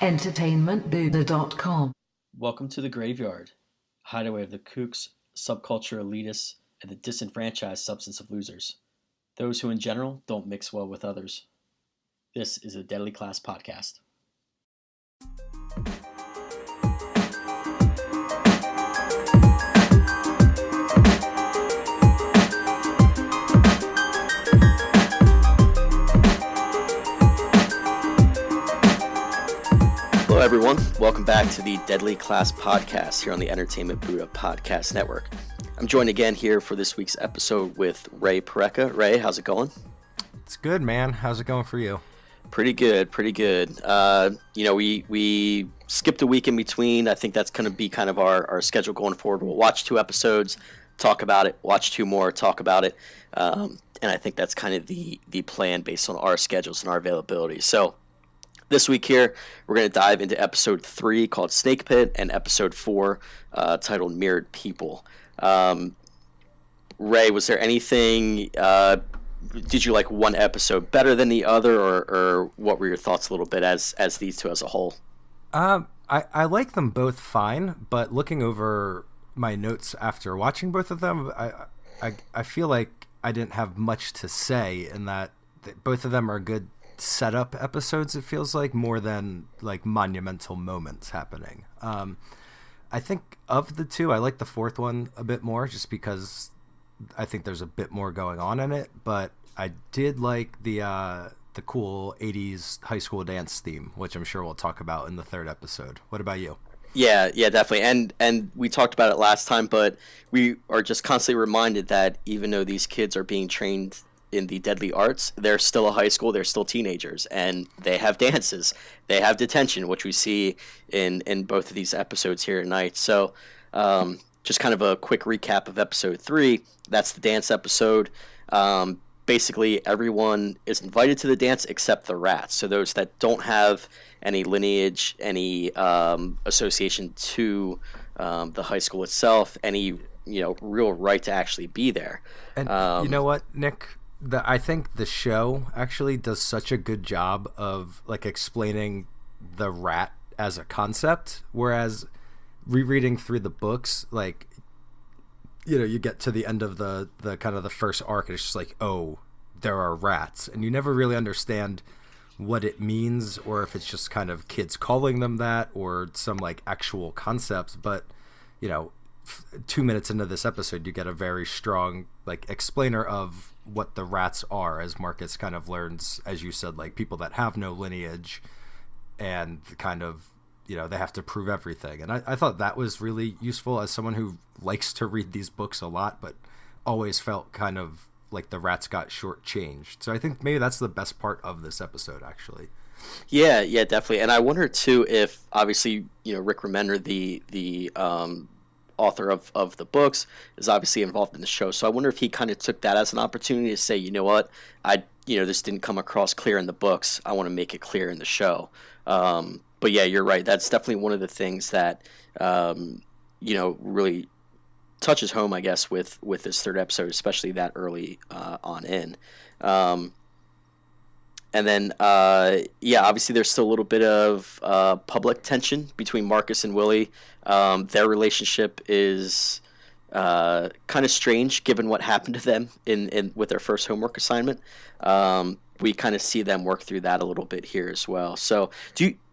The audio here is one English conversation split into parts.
entertainmentbuddha.com. Welcome to the Graveyard, a hideaway of the kooks, subculture elitists, and the disenfranchised substance of losers. Those who in general don't mix well with others. This is a Deadly Class podcast. Hello everyone, welcome back to the Deadly Class podcast here on the Entertainment Buddha Podcast Network. I'm joined again here for this week's episode with Ray Pareca. Ray, how's it going? It's good, man. How's it going for you? Pretty good. We skipped a week in between. I think that's going to be kind of our schedule going forward. We'll watch 2 episodes, talk about it, watch 2 more, talk about it. And I think that's kind of the plan based on our schedules and our availability. So this week here, we're going to dive into episode 3 called Snake Pit and episode 4 titled Mirrored People. Ray, was there anything, did you like one episode better than the other, or what were your thoughts a little bit as these 2 as a whole? I like them both fine, but looking over my notes after watching both of them, I feel like I didn't have much to say in that both of them are good setup episodes, it feels like, more than like monumental moments happening. I think of the 2, I like the 4th one a bit more just because I think there's a bit more going on in it, but I did like the cool 80s high school dance theme, which I'm sure we'll talk about in the 3rd episode. What about you? Yeah, definitely. And we talked about it last time, but we are just constantly reminded that even though these kids are being trained in the deadly arts, they're still a high school, they're still teenagers, and they have dances, they have detention, which we see in both of these episodes here tonight. So just kind of a quick recap of episode 3. That's the dance episode. Basically everyone is invited to the dance except the rats, so those that don't have any lineage, any association to the high school itself, any real right to actually be there. And you know what, Nick? I think the show actually does such a good job of like explaining the rat as a concept, whereas rereading through the books, like, you get to the end of the kind of the first arc, and it's just like, oh, there are rats, and you never really understand what it means, or if it's just kind of kids calling them that, or some like actual concepts. But 2 minutes into this episode, you get a very strong like explainer of what the rats are, as Marcus kind of learns, as you said, like people that have no lineage, and kind of they have to prove everything. And I thought that was really useful as someone who likes to read these books a lot, but always felt kind of like the rats got shortchanged. So I think maybe that's the best part of this episode, actually. Yeah, definitely. And I wonder too if, obviously, Rick Remender, the author of the books, is obviously involved in the show. So I wonder if he kind of took that as an opportunity to say, you know what, this didn't come across clear in the books, I want to make it clear in the show. But yeah, you're right. That's definitely one of the things that really touches home, I guess, with this 3rd episode, especially that early on in. And then, obviously there's still a little bit of public tension between Marcus and Willie. Their relationship is kind of strange given what happened to them in with their first homework assignment. We kind of see them work through that a little bit here as well. So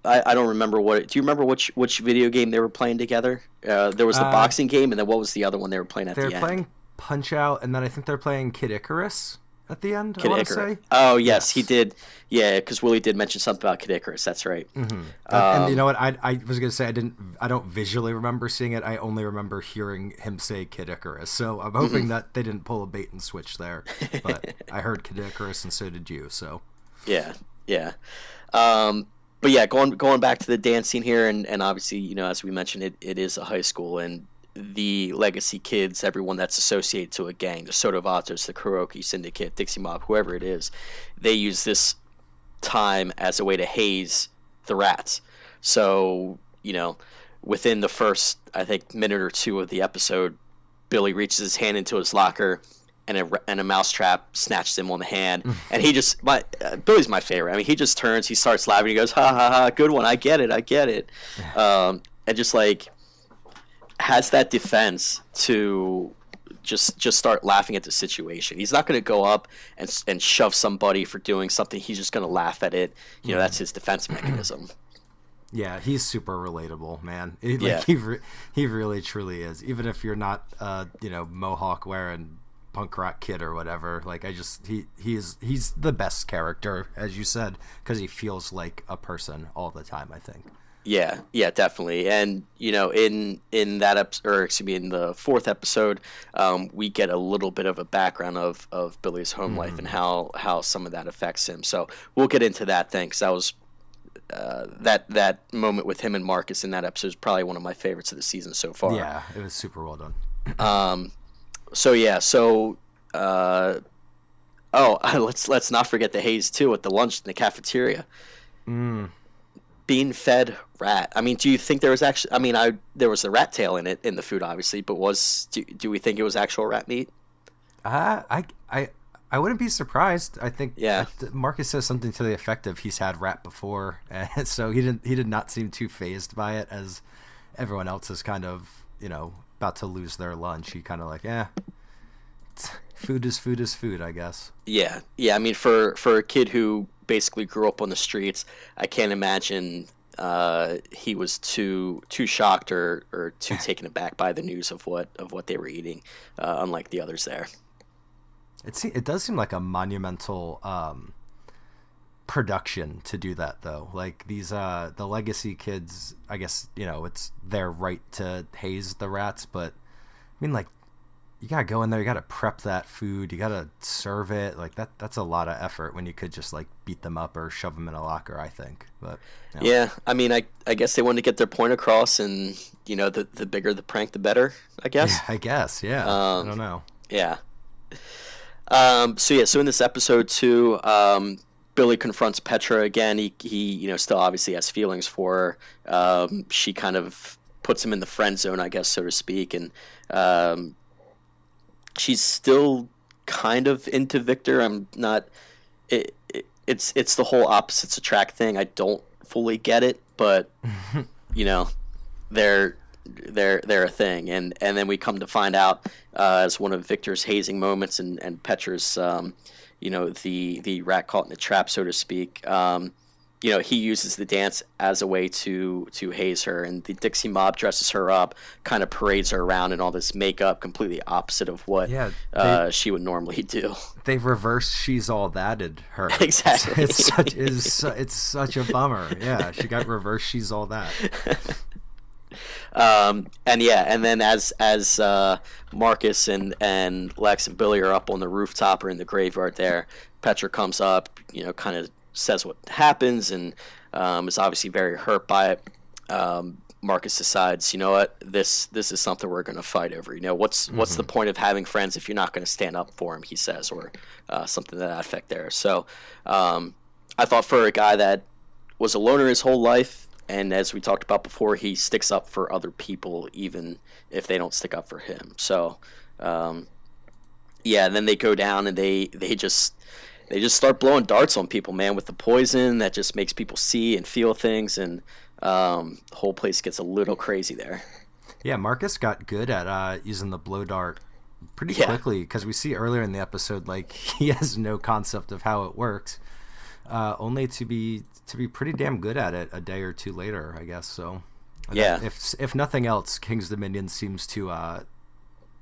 I don't remember do you remember which video game they were playing together? There was the boxing game, and then what was the other one they were playing at the end? They're playing Punch Out, and then I think they're playing Kid Icarus at the end. Kid Icarus. Oh yes, he did. Yeah, because Willie did mention something about Kid Icarus. That's right. Mm-hmm. And you know what? I was gonna say I don't visually remember seeing it. I only remember hearing him say Kid Icarus. So I'm hoping that they didn't pull a bait and switch there. But I heard Kid Icarus, and so did you. So yeah. But yeah, going back to the dance scene here, and obviously, as we mentioned, it is a high school, and the legacy kids, everyone that's associated to a gang, the Soto Vatos, the Kuroki Syndicate, Dixie Mob, whoever it is, they use this time as a way to haze the rats. So, within the first, I think, minute or 2 of the episode, Billy reaches his hand into his locker, and a mousetrap snatches him on the hand, and he just Billy's my favorite. I mean, he just turns, he starts laughing, he goes, ha ha ha, good one, I get it, and just like has that defense to just start laughing at the situation. He's not going to go up and shove somebody for doing something. He's just going to laugh at it. You know, that's his defense mechanism. Yeah, he's super relatable, man. He really truly is. Even if you're not, mohawk wearing punk rock kid or whatever, like he's the best character, as you said, because he feels like a person all the time, I think. Yeah, definitely. And in that in the fourth episode, we get a little bit of a background of Billy's home life and how some of that affects him. So we'll get into that thing, because that was that moment with him and Marcus in that episode is probably one of my favorites of the season so far. Yeah, it was super well done. Let's not forget the haze too at the lunch in the cafeteria. Bean fed rat. I mean, do you think there was actually? I mean, there was a rat tail in it in the food, obviously, but do we think it was actual rat meat? I wouldn't be surprised. I think Yeah. Marcus says something to the effect of he's had rat before, and so he did not seem too fazed by it, as everyone else is kind of about to lose their lunch. He kind of like, food is food, I guess. Yeah. I mean, for a kid who basically grew up on the streets, I can't imagine he was too shocked or too taken aback by the news of what they were eating, unlike the others there. It does seem like a monumental production to do that, though. Like these the legacy kids, I guess it's their right to haze the rats, but I mean, like, you gotta go in there, you gotta prep that food, you gotta serve it. Like that's a lot of effort when you could just like beat them up or shove them in a locker, I think. But yeah, I mean, I guess they wanted to get their point across, and the bigger the prank, the better, I guess. Yeah, I guess. Yeah. I don't know. Yeah. So in this episode too, Billy confronts Petra again. He still obviously has feelings for her. She kind of puts him in the friend zone, I guess, so to speak, and she's still kind of into Victor. I'm not. It's the whole opposites attract thing. I don't fully get it, but they're a thing, and then we come to find out as one of Victor's hazing moments and Petra's the rat caught in the trap, so to speak. He uses the dance as a way to haze her, and the Dixie Mob dresses her up, kind of parades her around in all this makeup, completely opposite of what she would normally do. They've reversed "She's All That'ed" her. Exactly. It's such a bummer. Yeah, she got reversed "She's All That." And then as Marcus and Lex and Billy are up on the rooftop or in the graveyard there, Petra comes up, kind of says what happens, and is obviously very hurt by it. Marcus decides, this is something we're going to fight over. What's the point of having friends if you're not going to stand up for them, he says, or something to that effect there. So I thought, for a guy that was a loner his whole life, and as we talked about before, he sticks up for other people even if they don't stick up for him. So and then they go down and they just start blowing darts on people, man, with the poison that just makes people see and feel things, and the whole place gets a little crazy there. Yeah, Marcus got good at using the blow dart pretty quickly, because we see earlier in the episode, like, he has no concept of how it works, only to be pretty damn good at it a day or two later, I guess. So yeah, if nothing else, King's Dominion seems to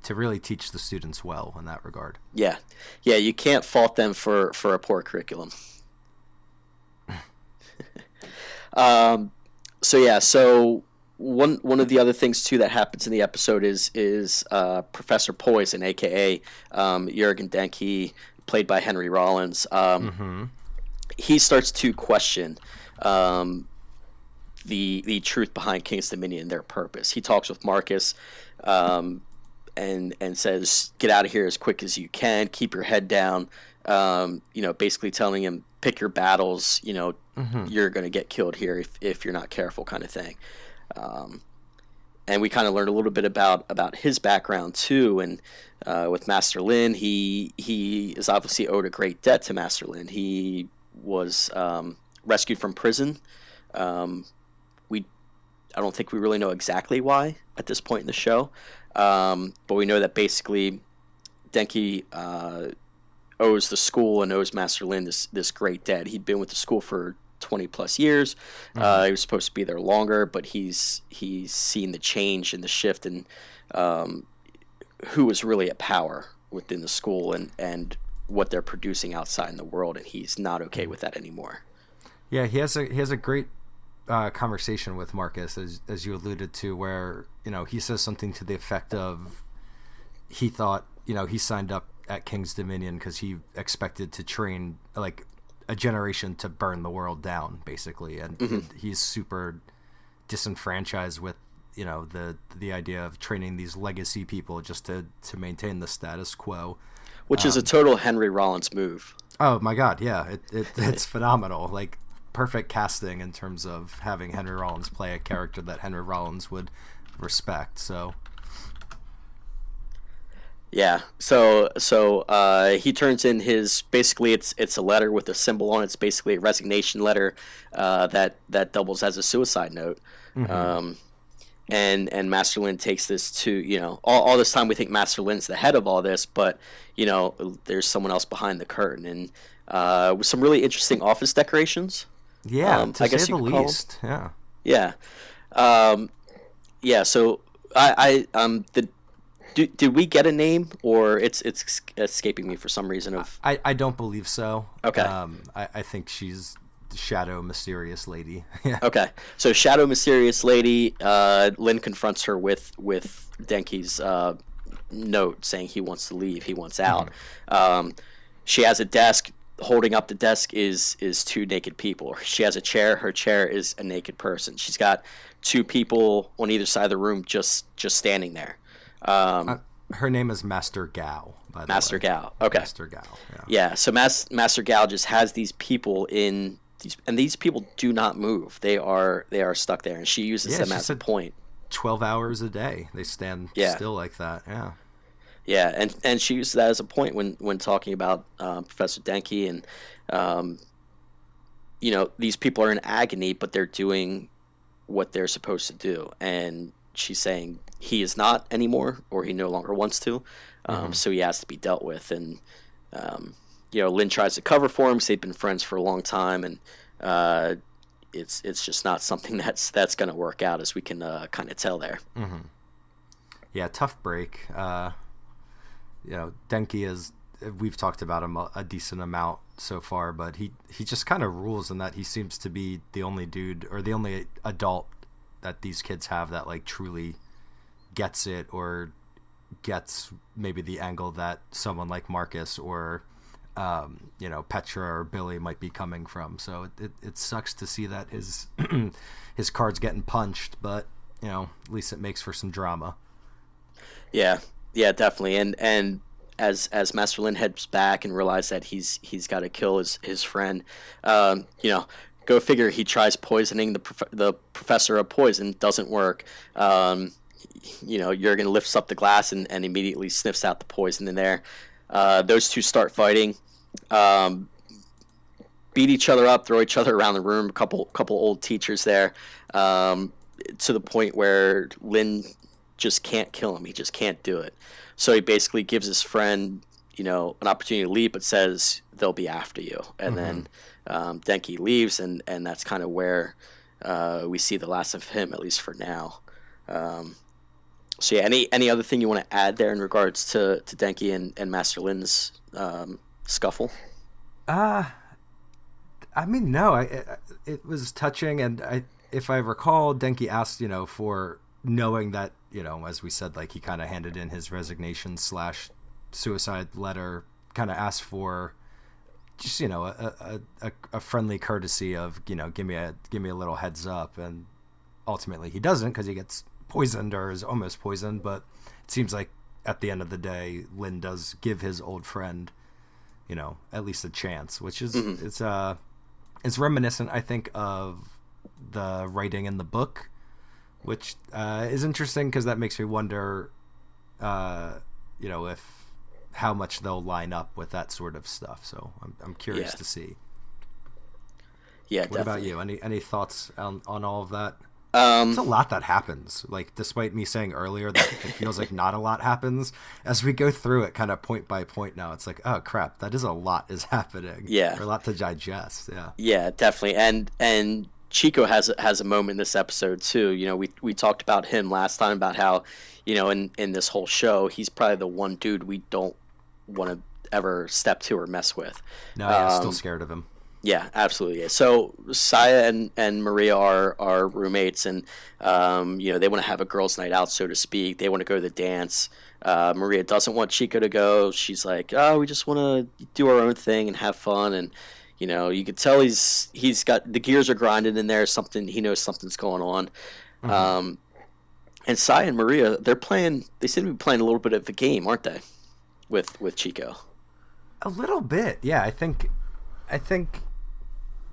really teach the students well in that regard. Yeah, you can't fault them for a poor curriculum. So one of the other things too that happens in the episode is Professor Poison, aka Jurgen Denke, played by Henry Rollins. He starts to question the truth behind King's Dominion and their purpose. He talks with Marcus and says, get out of here as quick as you can, keep your head down, basically telling him, pick your battles, you're going to get killed here if you're not careful, kind of thing. and we kind of learned a little bit about his background too. And with Master Lin, he is obviously owed a great debt to Master Lin. He was rescued from prison. We I don't think we really know exactly why at this point in the show, but we know that basically Denki owes the school and owes Master Lin this great debt. He'd been with the school for 20 plus years. He was supposed to be there longer, but he's seen the change and the shift in who was really at power within the school and what they're producing outside in the world, and he's not okay with that anymore. Yeah, he has a great conversation with Marcus, as you alluded to, where he says something to the effect of he thought he signed up at King's Dominion because he expected to train like a generation to burn the world down, basically, and he's super disenfranchised with the idea of training these legacy people just to maintain the status quo, which is a total Henry Rollins move. Oh my God, yeah, it's phenomenal. Like, perfect casting in terms of having Henry Rollins play a character that Henry Rollins would respect. So yeah, so he turns in his, basically it's a letter with a symbol on it. It's basically a resignation letter that doubles as a suicide note. And Master Lin takes this to, all this time we think Master Lin's the head of all this, but there's someone else behind the curtain, and with some really interesting office decorations. Yeah, to I guess say you the could call least. them. Yeah. Yeah. So I did we get a name, or it's escaping me for some reason? I don't believe so. Okay. I think she's Shadow Mysterious Lady. Okay. So Shadow Mysterious Lady, Lin confronts her with Denki's note saying he wants to leave, he wants out. She has a desk. Holding up the desk is two naked people. She has a chair. Her chair is a naked person. She's got two people on either side of the room just standing there. Her name is Master Gao, by the way. Master Gao. Okay. Master Gao. Yeah. So Master Gao just has these people in these, and these people do not move. They are stuck there, and she uses them as a point. 12 hours a day they stand still like that. Yeah. Yeah, and she uses that as a point when talking about Professor Denki, and these people are in agony, but they're doing what they're supposed to do, and she's saying he is not anymore, or he no longer wants to, so he has to be dealt with. And Lin tries to cover for him because they've been friends for a long time, and it's just not something that's going to work out, as we can kind of tell there. Yeah, tough break. Denki is, we've talked about him a decent amount so far, but he just kind of rules in that he seems to be the only dude, or the only adult that these kids have that like truly gets it, or gets maybe the angle that someone like Marcus or Petra or Billy might be coming from. So it sucks to see that his his card's getting punched, but at least it makes for some drama. Yeah, definitely. And as Master Lin heads back and realizes that he's got to kill his friend, go figure, he tries poisoning the professor of poison. Doesn't work. Jurgen lifts up the glass and immediately sniffs out the poison in there. Those two start fighting, beat each other up, throw each other around the room. A couple old teachers there, to the point where Lin just can't kill him. He just can't do it. So he basically gives his friend, an opportunity to leave, but says they'll be after you. And then Denki leaves, and that's kind of where we see the last of him, at least for now. So yeah, any other thing you want to add there in regards to Denki and Master Lin's scuffle? No. It was touching, and if I recall, Denki asked, for knowing that, as we said, like he kind of handed in his resignation / suicide letter, kind of asked for just, a friendly courtesy of, give me a little heads up. And ultimately he doesn't, because he gets poisoned, or is almost poisoned. But it seems like at the end of the day, Lin does give his old friend, at least a chance, which is, it's reminiscent, I think, of the writing in the book, which is interesting because that makes me wonder, if how much they'll line up with that sort of stuff. So I'm curious to see. Yeah, what definitely. about you? Any thoughts on all of that? It's a Um, lot that happens. Like, despite me saying earlier that it feels like not a lot happens, as we go through it kind of point by point now, it's like, oh crap, that is a lot is happening. yeah, Or a lot to digest. Yeah. yeah, definitely. And Chico has a moment in this episode too. We talked about him last time about how, in this whole show, he's probably the one dude we don't want to ever step to or mess with. No, yeah, still Um, scared of him. Yeah, absolutely. So Saya and Maria are roommates, and they want to have a girls' night out, so to speak. They want to go to the dance. Maria doesn't want Chico to go. She's like, "Oh, we just want to do our own thing and have fun." And you could tell he's got the gears are grinding in there. Something he knows something's going on. Hmm. Um, and Saya and Maria, they're playing. They seem to be playing a little bit of the game, aren't they? With Chico. A little bit, yeah. I think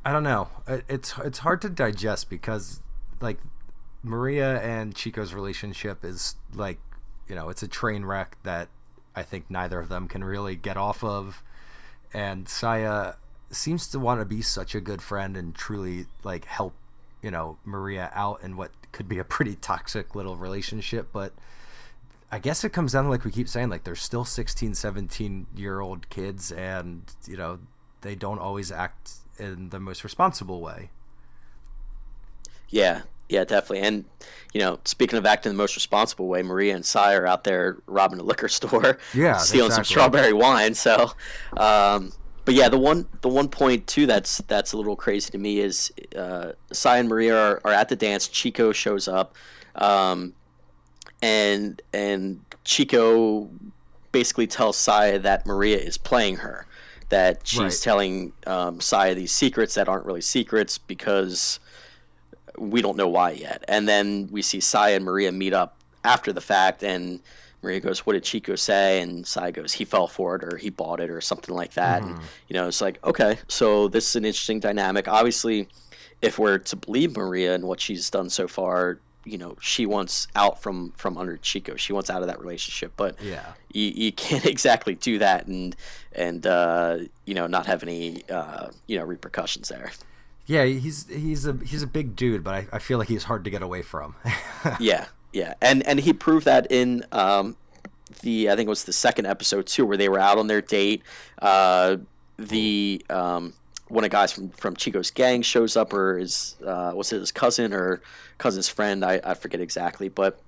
I don't know. It's hard to digest because like Maria and Chico's relationship is like, it's a train wreck that I think neither of them can really get off of. And Saya seems to want to be such a good friend and truly like help, Maria out in what could be a pretty toxic little relationship, but I guess it comes down to, like we keep saying, like they're still 16, 17-year-old kids, and they don't always act in the most responsible way. Yeah, yeah, definitely. And speaking of acting the most responsible way, Maria and Cy are out there robbing a liquor store, Yeah, stealing some exactly. strawberry wine. So, but yeah, the one point too that's a little crazy to me is Cy and Maria are at the dance. Chico shows up, um, and Chico basically tells Cy that Maria is playing her. That Right. she's telling Cy these secrets that aren't really secrets because we don't know why yet. And then we see Sai and Maria meet up after the fact, and Maria goes, "What did Chico say?" And Sai goes, "He fell for it, or he bought it, or something like that." And Hmm. it's like, okay, so this is an interesting dynamic. Obviously, if we're to believe Maria and what she's done so far, she wants out from under Chico. She wants out of that relationship, but Yeah. you can't exactly do that and not have any repercussions there. Yeah, he's a big dude, but I feel like he's hard to get away from. Yeah, yeah, and he proved that in the I think it was the second episode too, where they were out on their date. The One of the guys from Chico's gang shows up, or was it his cousin or cousin's friend? I forget exactly, but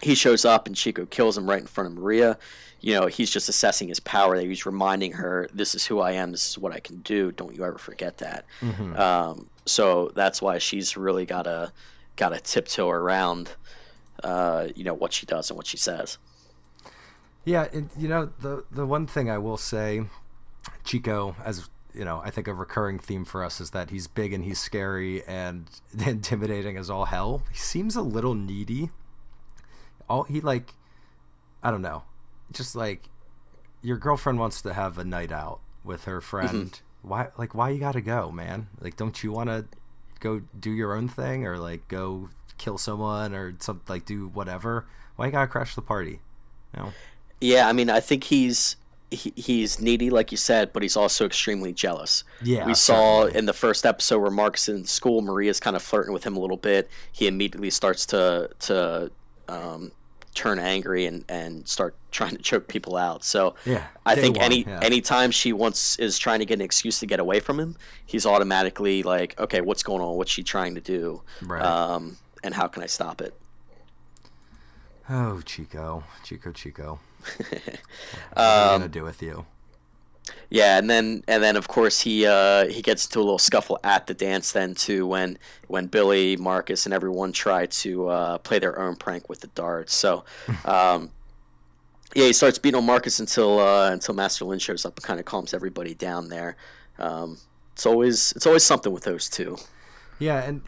he shows up and Chico kills him right in front of Maria. He's just assessing his power. He's reminding her, "This is who I am. This is what I can do. Don't you ever forget that." Hmm. So that's why she's really gotta tiptoe around, what she does and what she says. Yeah, and the one thing I will say, Chico, as I think a recurring theme for us is that he's big and he's scary and intimidating as all hell. He seems a little needy. All he like, I don't know, just like your girlfriend wants to have a night out with her Hmm. friend. Why you gotta go, man? Like, don't you want to go do your own thing or like go kill someone or something, like do whatever? Why you gotta crash the party? You know? Yeah, I mean, I think he's needy, like you said, but he's also extremely jealous. We Yeah, saw certainly. in the first episode where Mark's in school, Maria's kind of flirting with him a little bit. He immediately starts to turn angry and start trying to choke people out. So Yeah, I day think one. Yeah, anytime she is trying to get an excuse to get away from him, he's automatically like, okay, what's going on? What's she trying to do? right. And how can I stop it? Oh, Chico, Chico, Chico. What are we gonna Um, do with you? Yeah, and then of course he gets into a little scuffle at the dance then too when Billy, Marcus, and everyone try to play their own prank with the darts. So um, yeah, he starts beating on Marcus until Master Lin shows up and kind of calms everybody down there. Um, it's always something with those two. Yeah, and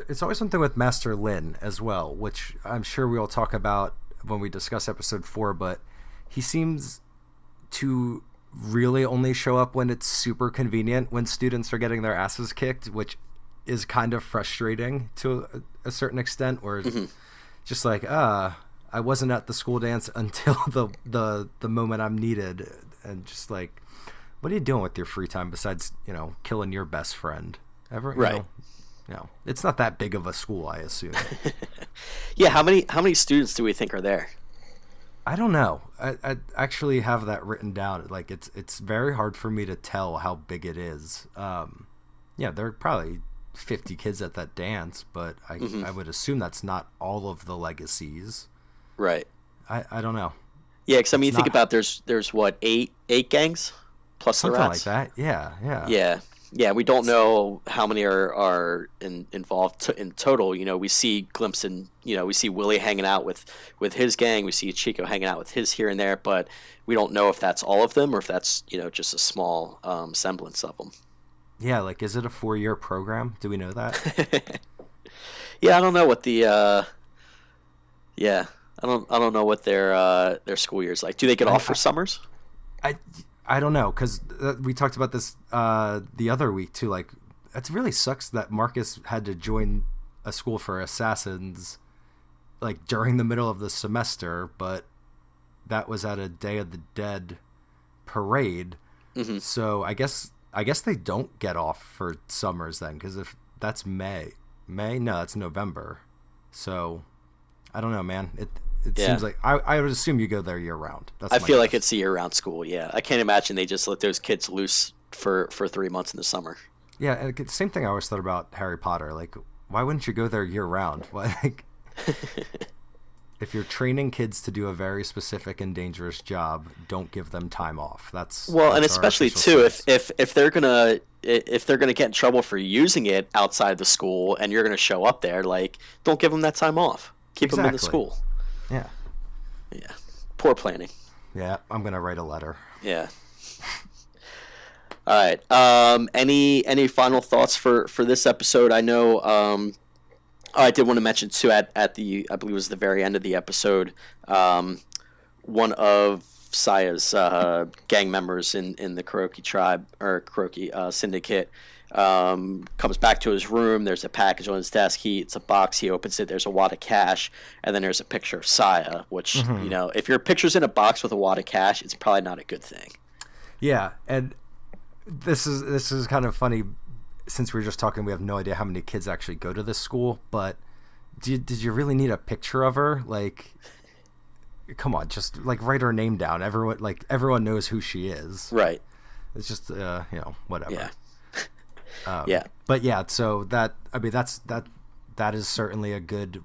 it's always something with Master Lin as well, which I'm sure we'll talk about when we discuss episode 4. But he seems to really only show up when it's super convenient, when students are getting their asses kicked, which is kind of frustrating to a certain extent, where just like, I wasn't at the school dance until the moment I'm needed, and just like, what are you doing with your free time besides, killing your best friend? Right. It's not that big of a school, I assume. Yeah, how many students do we think are there? I don't know. I actually have that written down. Like, it's very hard for me to tell how big it is. Yeah, there are probably 50 kids at that dance, but I would assume that's not all of the legacies. Right. I don't know. Yeah, because I mean, think about there's what, eight gangs plus something the rats? like that. Yeah. Yeah, we don't know how many are involved in total. We see we see Willie hanging out with his gang. We see Chico hanging out with his here and there, but we don't know if that's all of them or if that's just a small semblance of them. Yeah, like, is it a 4-year program? Do we know that? Yeah, I don't know what the yeah, I don't know what their school year's like. Do they get off for summers? I don't know, because we talked about this the other week too. Like, it really sucks that Marcus had to join a school for assassins like during the middle of the semester, but that was at a Day of the Dead parade. So I guess they don't get off for summers then, because if that's May, no, that's November. So I don't know, man. It seems like I would assume you go there year round. I feel like it's a year round school. Yeah, I can't imagine they just let those kids loose for 3 months in the summer. Yeah, and same thing I always thought about Harry Potter. Like, why wouldn't you go there year round? Like, if you're training kids to do a very specific and dangerous job, don't give them time off. And especially too, if they're gonna get in trouble for using it outside the school, and you're gonna show up there, like, don't give them that time off. Keep them in the school. Yeah. Poor planning. Yeah, I'm gonna write a letter. Yeah. All right. Any final thoughts for this episode? I know. I did want to mention too at the, I believe it was the very end of the episode, one of Saya's gang members in the Kuroki tribe or Kuroki syndicate comes back to his room. There's a package on his desk. It's a box. He opens it. There's a wad of cash, and then there's a picture of Saya. Which if your picture's in a box with a wad of cash, it's probably not a good thing. Yeah, and this is kind of funny. Since we were just talking, we have no idea how many kids actually go to this school. But did you really need a picture of her? Like, come on, just like write her name down. Everyone knows who she is. Right. It's just whatever. Yeah. Yeah. But yeah, so that is certainly a good.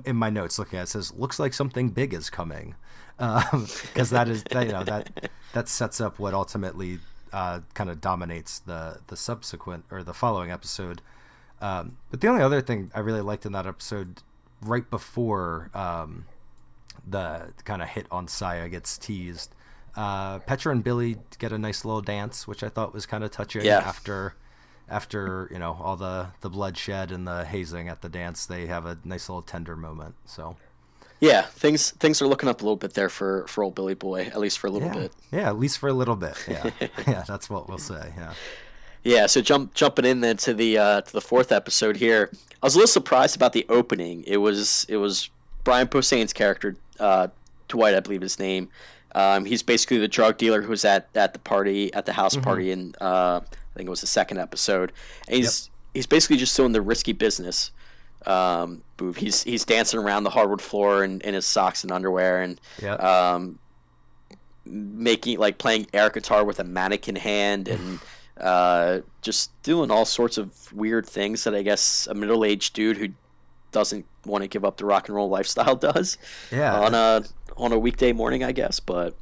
In my notes, looking at it, says looks like something big is coming, because that sets up what ultimately kind of dominates the subsequent or the following episode. But the only other thing I really liked in that episode, right before the kind of hit on Saya gets teased, Petra and Billy get a nice little dance, which I thought was kind of touching. Yeah. After all the bloodshed and the hazing at the dance, they have a nice little tender moment. So yeah, things are looking up a little bit there for old Billy Boy, at least for a little bit. Yeah, at least for a little bit. Yeah. Yeah, that's what we'll say. Yeah. Yeah, so jumping in then to the fourth episode here, I was a little surprised about the opening. It was Brian Posehn's character, Dwight, I believe his name. He's basically the drug dealer who's at the house party in I think it was the second episode. And he's basically just doing the risky business move. He's dancing around the hardwood floor in his socks and underwear, and playing air guitar with a mannequin hand, and just doing all sorts of weird things that I guess a middle-aged dude who doesn't want to give up the rock and roll lifestyle does. Yeah. On a weekday morning, I guess. But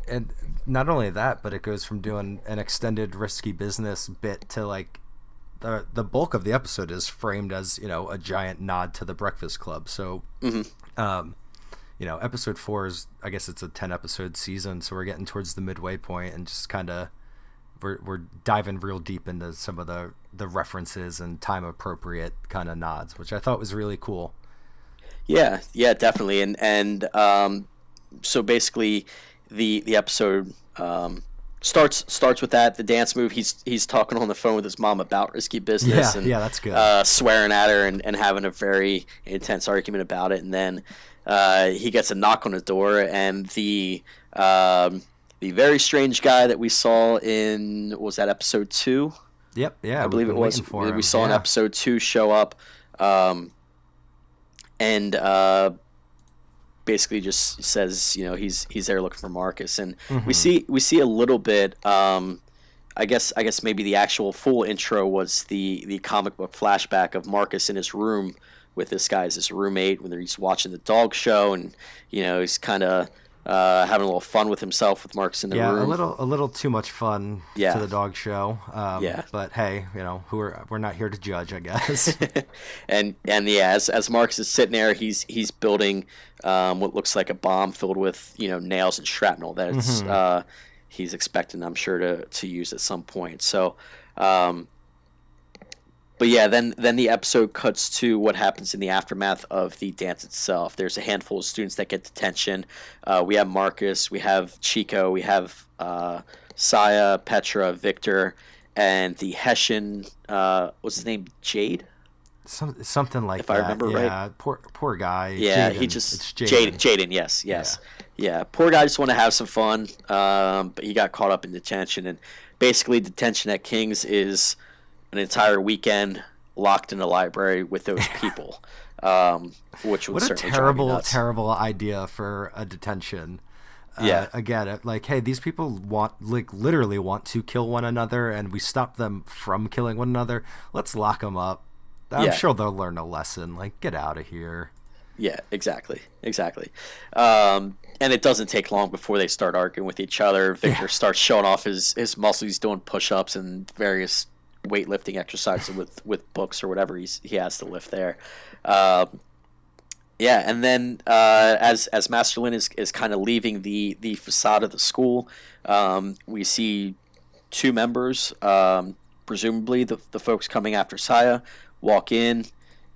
and not only that, but it goes from doing an extended risky business bit to like the bulk of the episode is framed as a giant nod to the Breakfast Club. So episode 4 is, I guess it's a 10 episode season, so we're getting towards the midway point, and just kind of we're diving real deep into some of the references and time appropriate kind of nods, which I thought was really cool. Yeah, definitely. And so basically the episode starts with that, the dance move. He's talking on the phone with his mom about risky business, Yeah, and yeah, that's good. swearing at her, and having a very intense argument about it. And then he gets a knock on the door, and the very strange guy that we saw in, what was that, episode 2? Yep, yeah, I we've believe it been was. waiting for We him. saw in Yeah. episode 2 show up, and basically just says, he's there looking for Marcus, and Hmm. we see a little bit. I guess maybe the actual full intro was the comic book flashback of Marcus in his room with this guy as his roommate when he's watching the dog show, and he's kind of having a little fun with himself with Marcus in the Yeah, room. a little too much fun to Yeah, the dog show. yeah. But hey, we're not here to judge, I guess. And yeah, as Marcus is sitting there, he's building what looks like a bomb filled with nails and shrapnel that Hmm. he's expecting, I'm sure, to use at some point. So, um, but yeah, then the episode cuts to what happens in the aftermath of the dance itself. There's a handful of students that get detention. We have Marcus, we have Chico, we have Saya, Petra, Victor, and the Hessian. What's his name? Jade, Something like if I that. remember right. Yeah, poor guy. Yeah, he Jaden. just It's Jaden. Jaden. Yes, Yeah. yes, yeah. Poor guy just want to have some fun, but he got caught up in detention, and basically detention at King's is an entire weekend locked in a library with those people, which would What a certainly drive me terrible, nuts. terrible idea for a detention. Yeah, Again, like, hey, these people literally want to kill one another, and we stop them from killing one another. Let's lock them up. I'm yeah, sure they'll learn a lesson. Like, get out of here. yeah. Exactly, exactly. And it doesn't take long before they start arguing with each other. Yeah. Victor starts showing off his muscles. He's doing push-ups and various weightlifting exercises with books or whatever he has to lift there. Um, yeah, and then as Master Lin is kind of leaving the facade of the school, we see two members, presumably the folks coming after Saya, walk in,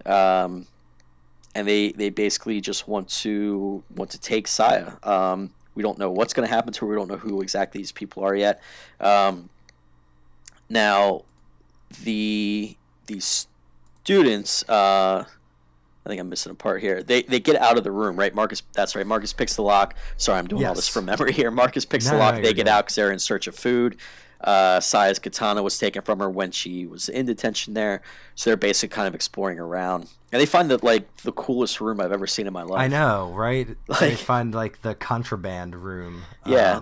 um, and they basically just want to take Saya. We don't know what's going to happen to her. We don't know who exactly these people are yet. Um, Now, these students, I think I'm missing a part here. They get out of the room, right? Marcus, that's right. Marcus picks the lock. Sorry, I'm doing all this Yes. from memory here. Marcus picks the No, lock. no, They you're get good. out because they're in search of food. Saya's katana was taken from her when she was in detention there, so they're basically kind of exploring around, and they find that like the coolest room I've ever seen in my I life. know, right? They Like, find like the contraband room. yeah,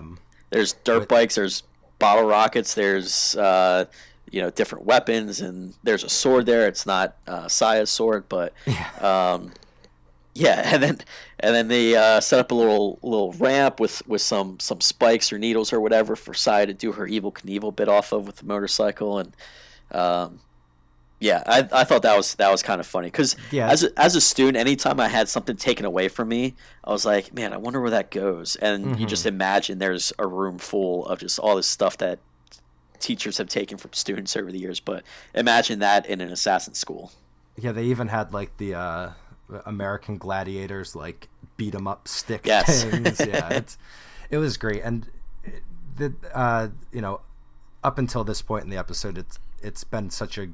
there's dirt With bikes, there's bottle rockets, there's different weapons, and there's a sword there. It's not Saya's sword, but yeah, um, yeah, and then they set up a little ramp with some spikes or needles or whatever for Saya to do her evil Knievel bit off of with the motorcycle, and um, yeah, I thought that was kind of funny because yeah. as a student, anytime I had something taken away from me, I was like, man, I wonder where that goes, and you Hmm. just imagine there's a room full of just all this stuff that teachers have taken from students over the years, but imagine that in an assassin school. Yeah, they even had like the American Gladiators like beat 'em up stick Yes. things. Yeah, it was great, and the up until this point in the episode, it's been such a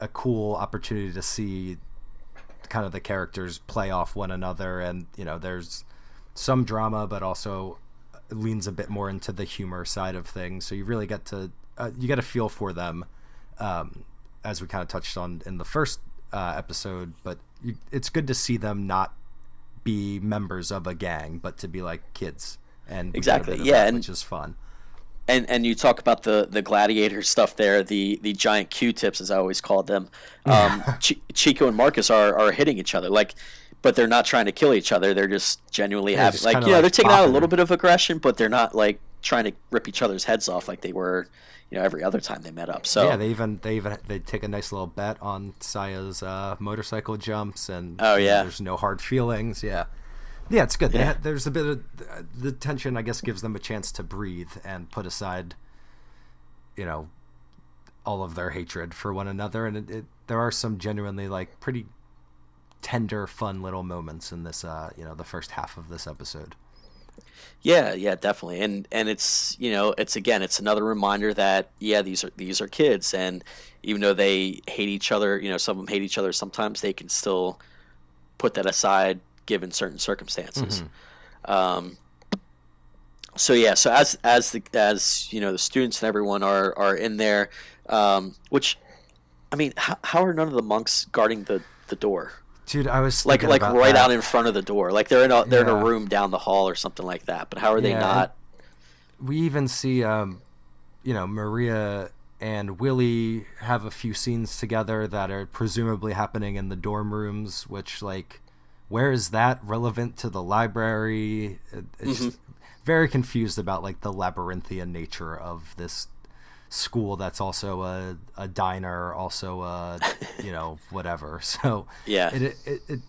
cool opportunity to see kind of the characters play off one another, and there's some drama, but also leans a bit more into the humor side of things. So you really get to you get a feel for them, um, as we kind of touched on in the first episode. But it's good to see them not be members of a gang, but to be like kids, and we get a Exactly. bit of Yeah, that, and which is fun. and you talk about the gladiator stuff there, the giant Q-tips as I always called them. Yeah, Chico and Marcus are hitting each other, like, but they're not trying to kill each other. They're just genuinely yeah, having, just like, kind of like they're taking out a bopping little them. bit of aggression, but they're not like trying to rip each other's heads off like they were, every other time they met up. Yeah, So, they take a nice little bet on Saya's motorcycle jumps, and oh yeah, there's no hard feelings. Yeah, yeah, it's good. yeah, There's a bit of the tension. I guess gives them a chance to breathe and put aside, you know, all of their hatred for one another. And there are some genuinely like pretty tender, fun little moments in this. The first half of this episode. Yeah, yeah, definitely. And it's, it's again, it's another reminder that yeah, these are kids, and even though they hate each other, some of them hate each other, sometimes they can still put that aside given certain circumstances. Mm-hmm. Um, so yeah, so as the students and everyone are in there, which I mean, how are none of the monks guarding the door? Dude, I was Like thinking like about right out that. in front of the door. Like they're in a Yeah, room down the hall or something like that. But how are they yeah, and not? we even see, Maria and Willie have a few scenes together that are presumably happening in the dorm rooms, which, like, where is that relevant to the library? It's Hmm. just very confused about, like, the labyrinthian nature of this school that's also a diner, also whatever. So Yeah. it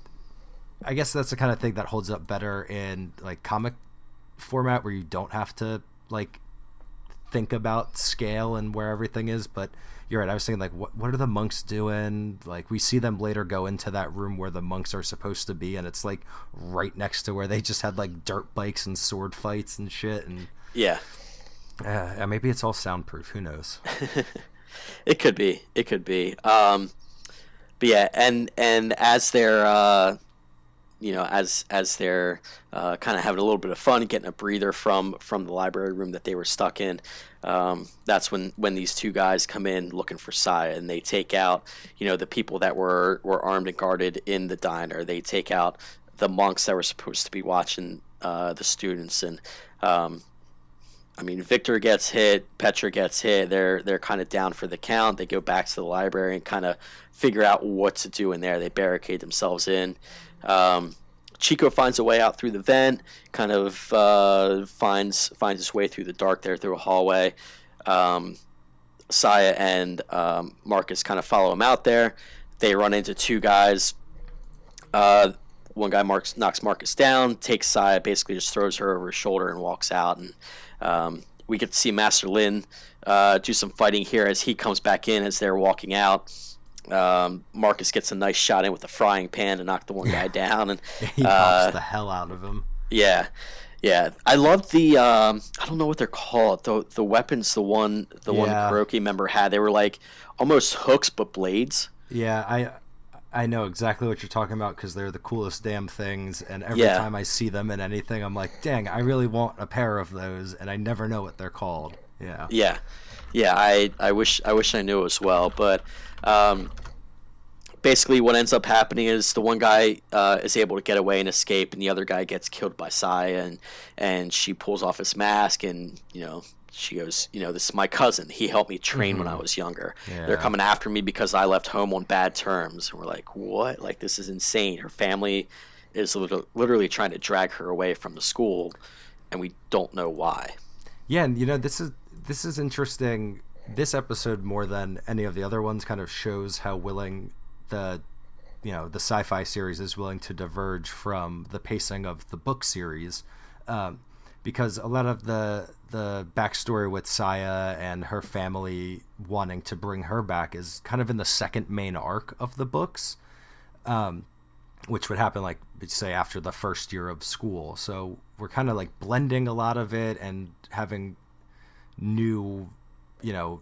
I guess that's the kind of thing that holds up better in, like, comic format, where you don't have to, like, think about scale and where everything is. But you're right, I was thinking, like, what are the monks doing? Like, we see them later go into that room where the monks are supposed to be, and it's, like, right next to where they just had, like, dirt bikes and sword fights and shit. And Yeah. maybe it's all soundproof, who knows. It could be. It could be. But yeah, and as they're as they're kind of having a little bit of fun, getting a breather from the library room that they were stuck in. That's when these two guys come in looking for Saya, and they take out the people that were armed and guarded in the diner. They take out the monks that were supposed to be watching the students, and I mean, Victor gets hit, Petra gets hit. They're kind of down for the count. They go back to the library and kind of figure out what to do in there. They barricade themselves in. Um, Chico finds a way out through the vent, kind of finds his way through the dark there through a hallway. Um, Saya and Marcus kind of follow him out there. They run into two guys. Uh, One guy knocks Marcus down, takes Saya, basically just throws her over his shoulder and walks out. And we get to see Master Lin do some fighting here as he comes back in as they're walking out. Marcus gets a nice shot in with a frying pan to knock the one guy down, and He pops uh, the hell out of him. yeah, yeah. I love the I don't know what they're called. The weapons the one Yeah, Kuroki member had. They were like almost hooks but blades. yeah, I know exactly what you're talking about, because they're the coolest damn things, and every Yeah, time I see them in anything, I'm like, dang, I really want a pair of those, and I never know what they're called. Yeah. yeah, yeah. I wish I knew as well, but um, basically what ends up happening is the one guy is able to get away and escape, and the other guy gets killed by Saya, and she pulls off his mask, and she goes, this is my cousin. He helped me train when I Hmm. was younger. They're Yeah. coming after me because I left home on bad terms. And we're like, what? Like, this is insane. Her family is literally trying to drag her away from the school, and we don't know why. Yeah, and this is interesting. This episode, more than any of the other ones, kind of shows how willing the the sci-fi series is willing to diverge from the pacing of the book series, um, because a lot of the backstory with Saya and her family wanting to bring her back is kind of in the second main arc of the books, which would happen, like, say, after the first year of school. So we're kind of, like, blending a lot of it and having new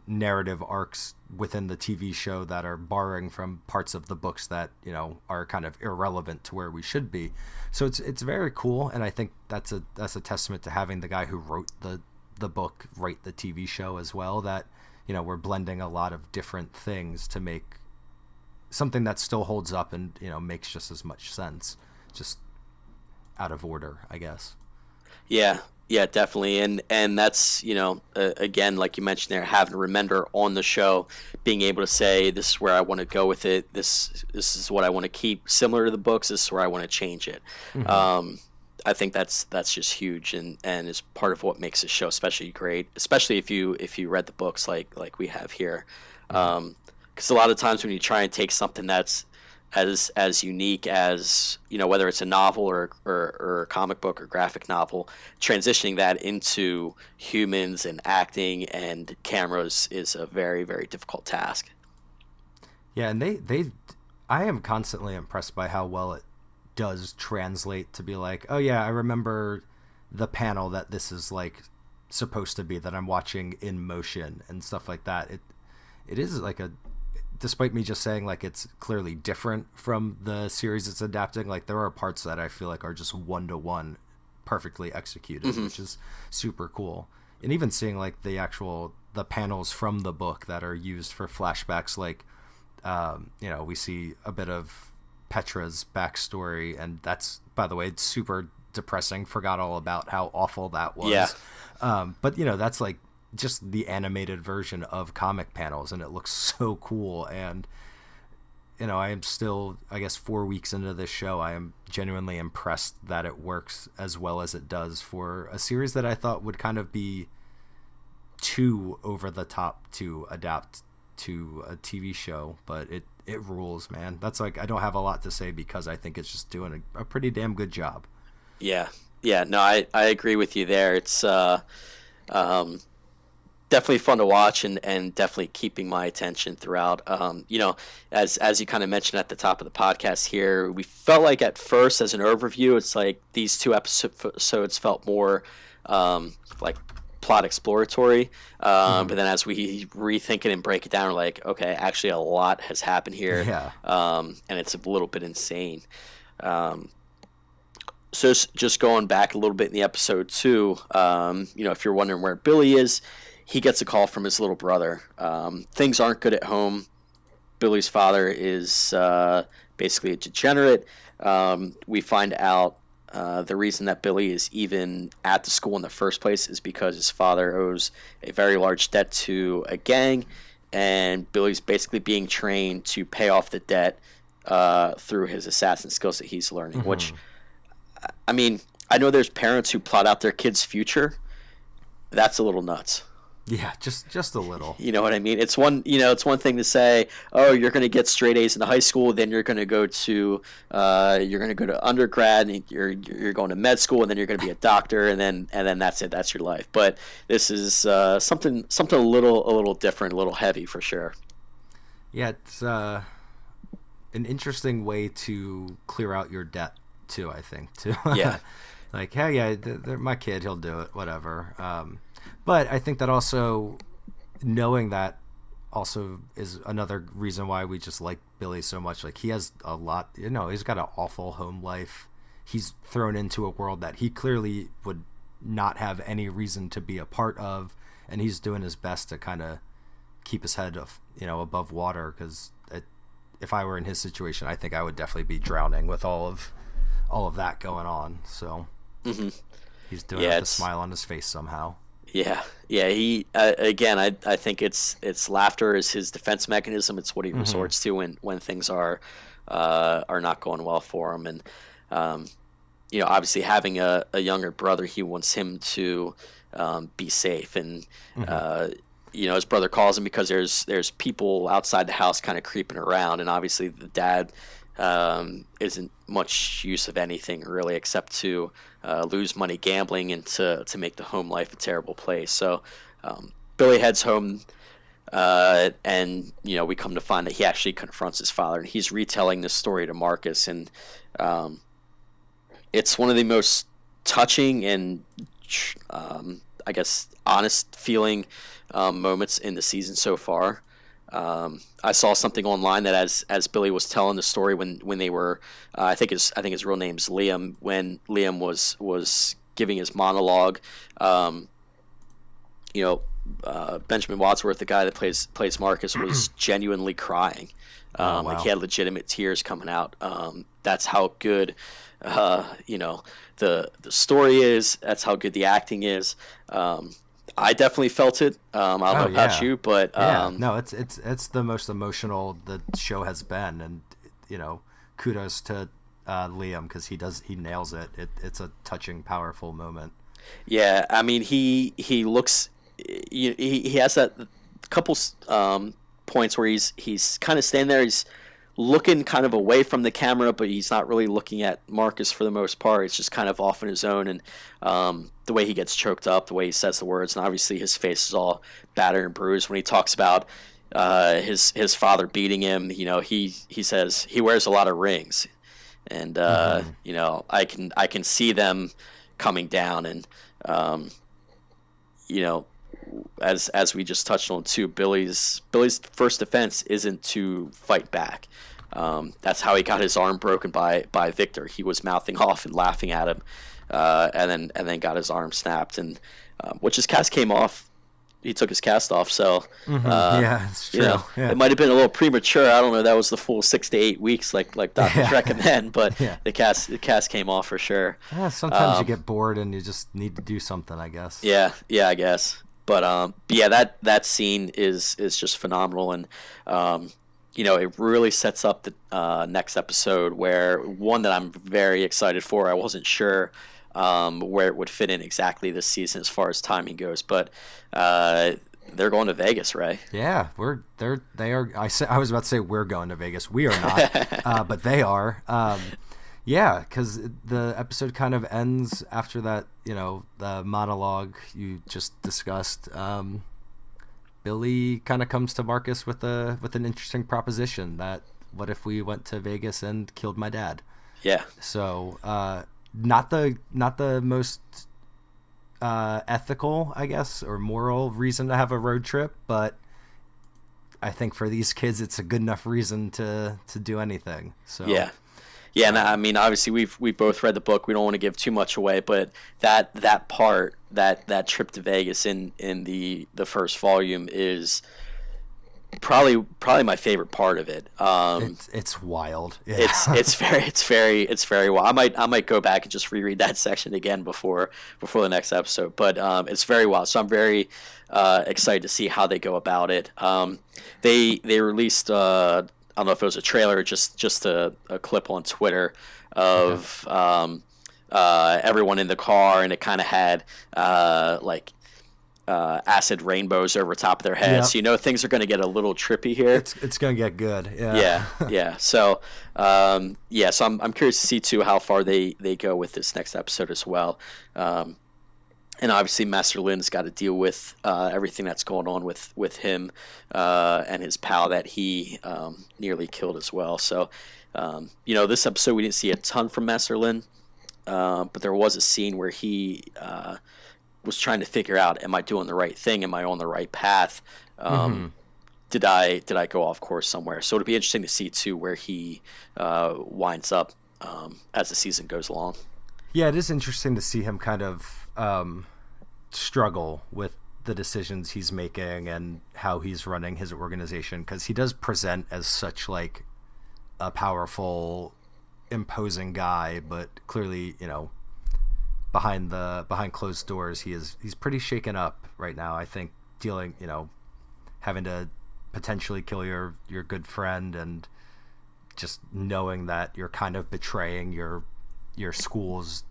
narrative arcs within the TV show that are borrowing from parts of the books that are kind of irrelevant to where we should be. So it's very cool, and I think that's a testament to having the guy who wrote the book write the TV show as well, that we're blending a lot of different things to make something that still holds up and makes just as much sense, just out of order, I guess. Yeah, yeah, definitely, and that's again, like you mentioned there, having to remember on the show, being able to say this is where I want to go with it. This is what I want to keep similar to the books. This is where I want to change it. Hmm. Um, I think that's just huge, and is part of what makes this show especially great. Especially if you read the books like we have here, Hmm. because a lot of times when you try and take something that's as unique as whether it's a novel or a comic book or graphic novel, transitioning that into humans and acting and cameras is a very, very difficult task. Yeah, and they I am constantly impressed by how well it does translate to be like, oh yeah, I remember the panel that this is like supposed to be, that I'm watching in motion and stuff like that. It is like despite me just saying like it's clearly different from the series it's adapting, like there are parts that I feel like are just 1-to-1 perfectly executed, which is super cool. And even seeing like the panels from the book that are used for flashbacks, like we see a bit of Petra's backstory, and that's, by the way, it's super depressing. Forgot all about how awful that was. But that's like just the animated version of comic panels, and it looks so cool. And I am still, I guess, 4 weeks into this show, I am genuinely impressed that it works as well as it does for a series that I thought would kind of be too over the top to adapt to a TV show. But it rules, man. That's like, I don't have a lot to say because I think it's just doing a pretty damn good job. Yeah, no, I agree with you there. It's definitely fun to watch, and definitely keeping my attention throughout. As you kind of mentioned at the top of the podcast here, we felt like at first, as an overview, it's like these 2 episodes felt more like plot exploratory, but then as we rethink it and break it down, we're like, okay, actually a lot has happened here. And it's a little bit insane. So just going back a little bit in the episode too, if you're wondering where Billy is, he gets a call from his little brother. Things aren't good at home. Billy's father is basically a degenerate. We find out the reason that Billy is even at the school in the first place is because his father owes a very large debt to a gang, and Billy's basically being trained to pay off the debt through his assassin skills that he's learning, which, I mean, I know there's parents who plot out their kids' future. That's a little nuts. Yeah, just a little. You know what I mean? It's one thing to say, oh, you're going to get straight A's in high school, then you're going to go to undergrad, and you're going to med school, and then you're going to be a doctor, and then that's it. That's your life. But this is something a little different, a little heavy for sure. Yeah, it's an interesting way to clear out your debt too, I think, too. Yeah. Like, hey, yeah, my kid, he'll do it, whatever. But I think that also, knowing that also is another reason why we just like Billy so much. Like, he has a lot, he's got an awful home life. He's thrown into a world that he clearly would not have any reason to be a part of, and he's doing his best to kind of keep his head above water, because if I were in his situation, I think I would definitely be drowning with all of that going on. So he's doing it with a smile on his face somehow. Yeah. He again, I think it's laughter is his defense mechanism. It's what he resorts to when things are not going well for him. And obviously having a younger brother, he wants him to be safe. And his brother calls him because there's people outside the house kind of creeping around, and obviously the dad isn't much use of anything really, except to lose money gambling and to make the home life a terrible place. So Billy heads home, and we come to find that he actually confronts his father, and he's retelling this story to Marcus, and it's one of the most touching and I guess honest feeling moments in the season so far. I saw something online that as Billy was telling the story when they were, I think his real name's Liam. When Liam was giving his monologue, Benjamin Wadsworth, the guy that plays Marcus, was genuinely crying. Wow. Like, he had legitimate tears coming out. That's how good, the story is. That's how good the acting is. I definitely felt it. I don't know about you, but no, it's the most emotional the show has been, and kudos to Liam, because he nails it. It's a touching, powerful moment. Yeah, I mean, he looks, he has that couple points where he's kind of standing there, he's looking kind of away from the camera, but he's not really looking at Marcus for the most part. It's just kind of off on his own, and the way he gets choked up, the way he says the words, and obviously his face is all battered and bruised when he talks about his father beating him. He says he wears a lot of rings, and I can see them coming down, and you know, as we just touched on too, Billy's first defense isn't to fight back. That's how he got his arm broken by Victor. He was mouthing off and laughing at him, and then got his arm snapped, and which his cast came off. He took his cast off, so yeah, it's true. You know, yeah. It might have been a little premature. I don't know. That was the full 6 to 8 weeks, like doctors recommend, but the cast came off for sure. Yeah, sometimes you get bored and you just need to do something, I guess. Yeah, I guess. But yeah, that scene is just phenomenal, and you know, it really sets up the next episode, where one that I'm very excited for. I wasn't sure where it would fit in exactly this season as far as timing goes, but they're going to Vegas, Ray. Yeah, they are. I was about to say we're going to Vegas. We are not, but they are. Yeah, because the episode kind of ends after that. You know, the monologue you just discussed. Billy kind of comes to Marcus with an interesting proposition that what if we went to Vegas and killed my dad? Yeah. So not the most ethical, I guess, or moral reason to have a road trip, but I think for these kids it's a good enough reason to do anything. So yeah, and I mean, obviously we both read the book. We don't want to give too much away, but that part, that trip to Vegas in the first volume is probably my favorite part of it. It's wild. Yeah. It's very wild. I might go back and just reread that section again before the next episode. But it's very wild. So I'm very excited to see how they go about it. They released I don't know if it was a trailer or just a clip on Twitter of everyone in the car, and it kind of had like acid rainbows over top of their heads. Yep. So you know things are going to get a little trippy here. It's going to get good. Yeah. Yeah. So so I'm curious to see too how far they go with this next episode as well. And obviously Master Lin's got to deal with everything that's going on with him and his pal that he nearly killed as well. So you know, this episode we didn't see a ton from Master Lin, but there was a scene where he was trying to figure out, am I doing the right thing? Am I on the right path? Did I go off course somewhere? So it'll be interesting to see too where he winds up as the season goes along. Yeah, it is interesting to see him kind of struggle with the decisions he's making and how he's running his organization, because he does present as such like a powerful, imposing guy, but clearly, you know, behind closed doors, he's pretty shaken up right now. I think dealing, you know, having to potentially kill your good friend, and just knowing that you're kind of betraying your school's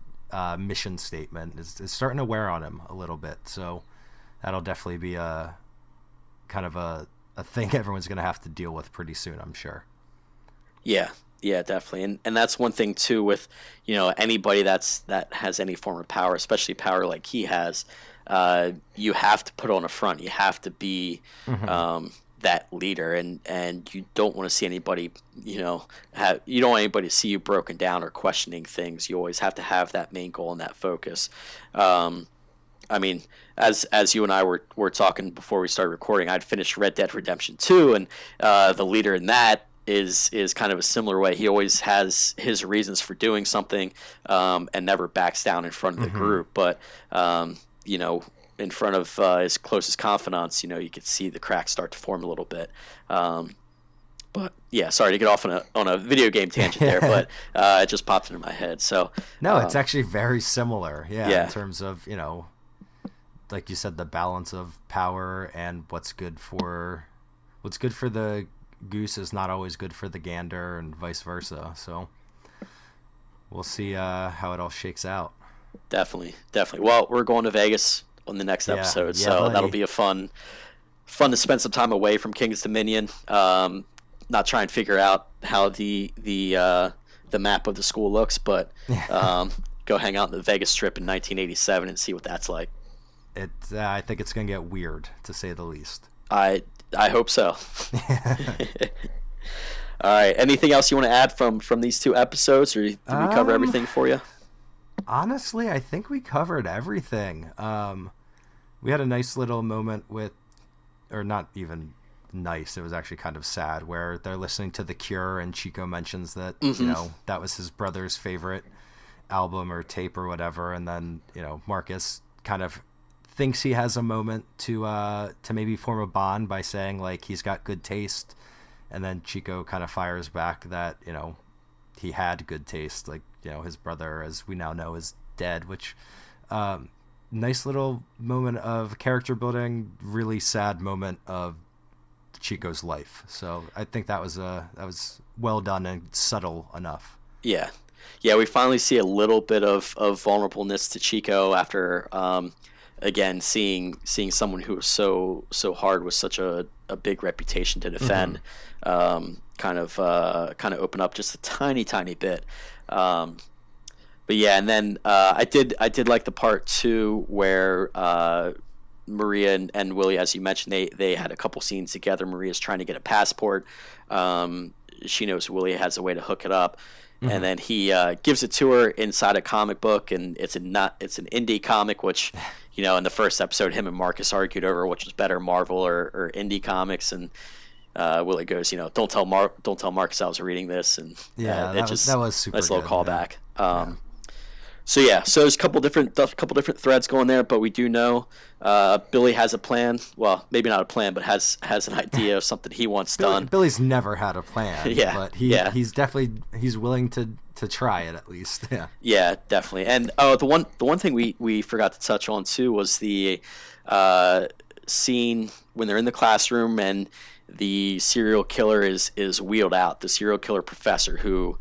mission statement is starting to wear on him a little bit. So that'll definitely be a kind of a thing everyone's going to have to deal with pretty soon, I'm sure. Yeah, definitely. And that's one thing too with, you know, anybody that has any form of power, especially power like he has, you have to put on a front. You have to be that leader, and you don't want to see anybody, you know, you don't want anybody to see you broken down or questioning things. You always have to have that main goal and that focus. I mean, as you and I were talking before we started recording, I'd finished Red Dead Redemption 2, and the leader in that is kind of a similar way. He always has his reasons for doing something, and never backs down in front of the group. But you know, in front of his closest confidants, you know, you could see the cracks start to form a little bit. But yeah, sorry to get off on a video game tangent there, but it just popped into my head. So no, it's actually very similar. Yeah, in terms of, you know, like you said, the balance of power and what's good for the goose is not always good for the gander, and vice versa. So we'll see how it all shakes out. Definitely. Well, we're going to Vegas on the next episode, so that'll be a fun to spend some time away from King's Dominion. Not try and figure out how the map of the school looks, but go hang out on the Vegas Strip in 1987 and see what that's like. I think it's gonna get weird, to say the least. I hope so. All right. Anything else you want to add from these two episodes, or did we cover everything for you? Honestly, I think we covered everything. We had a nice little moment with, or not even nice, it was actually kind of sad, where they're listening to The Cure and Chico mentions that, that was his brother's favorite album or tape or whatever. And then, Marcus kind of thinks he has a moment to maybe form a bond by saying like he's got good taste. And then Chico kind of fires back that, he had good taste. Like, his brother, as we now know, is dead, which, nice little moment of character building, really sad moment of Chico's life. So I think that was well done and subtle enough. Yeah. Yeah, we finally see a little bit of vulnerableness to Chico after, again, seeing someone who was so hard with such a big reputation to defend, kind of open up just a tiny bit. But yeah, and then I did like the part too where Maria and Willie, as you mentioned, they had a couple scenes together. Maria's trying to get a passport. She knows Willie has a way to hook it up. And then he gives it to her inside a comic book, and it's an indie comic, which, in the first episode, him and Marcus argued over which was better, Marvel or indie comics, and Willie goes, don't tell Marcus I was reading this, and that was super nice little good, callback. So there's a couple different threads going there, but we do know Billy has a plan. Well, maybe not a plan, but has an idea of something he wants done. Billy's never had a plan, but he's willing to try it at least. Yeah, definitely. And the one thing we forgot to touch on too was the scene when they're in the classroom and the serial killer is wheeled out. The serial killer professor who.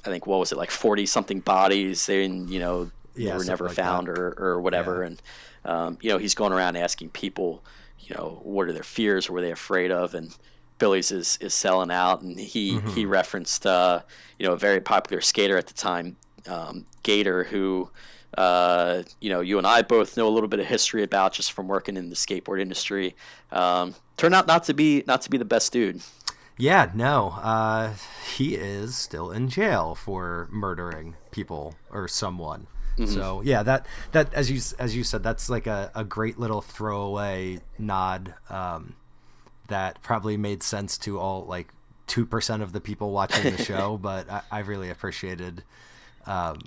I think, what was it, like 40 something bodies they were never like found or whatever. And he's going around asking people, what are their fears, or were they afraid of? And Billy's is selling out, and he referenced a very popular skater at the time, Gator, who you and I both know a little bit of history about just from working in the skateboard industry. Turned out not to be the best dude. Yeah, no, he is still in jail for murdering people or someone. So yeah, that as you said, that's like a great little throwaway nod that probably made sense to all like 2% of the people watching the show, but I really appreciated kind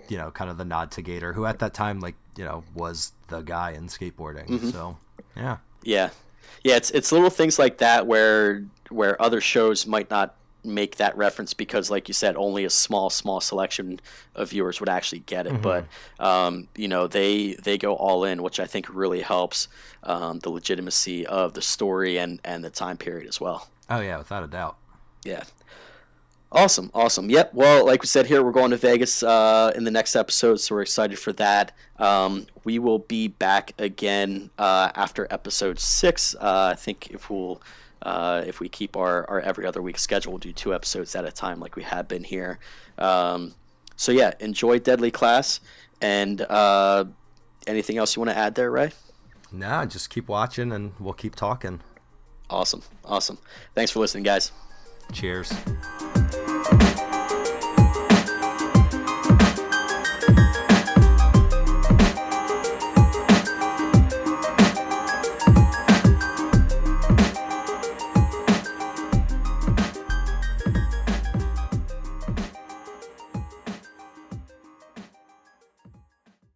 of the nod to Gator, who at that time was the guy in skateboarding. So yeah, it's little things like that where other shows might not make that reference because, like you said, only a small selection of viewers would actually get it. But they go all in, which I think really helps the legitimacy of the story and the time period as well. Oh yeah, without a doubt. Yeah. Awesome. Yep. Well, like we said here, we're going to Vegas in the next episode, so we're excited for that. We will be back again after episode 6. I think if we keep our every other week schedule, we'll do 2 episodes at a time like we have been here. So yeah, enjoy Deadly Class. And anything else you want to add there, Ray? Nah, just keep watching and we'll keep talking. Awesome. Thanks for listening, guys. Cheers.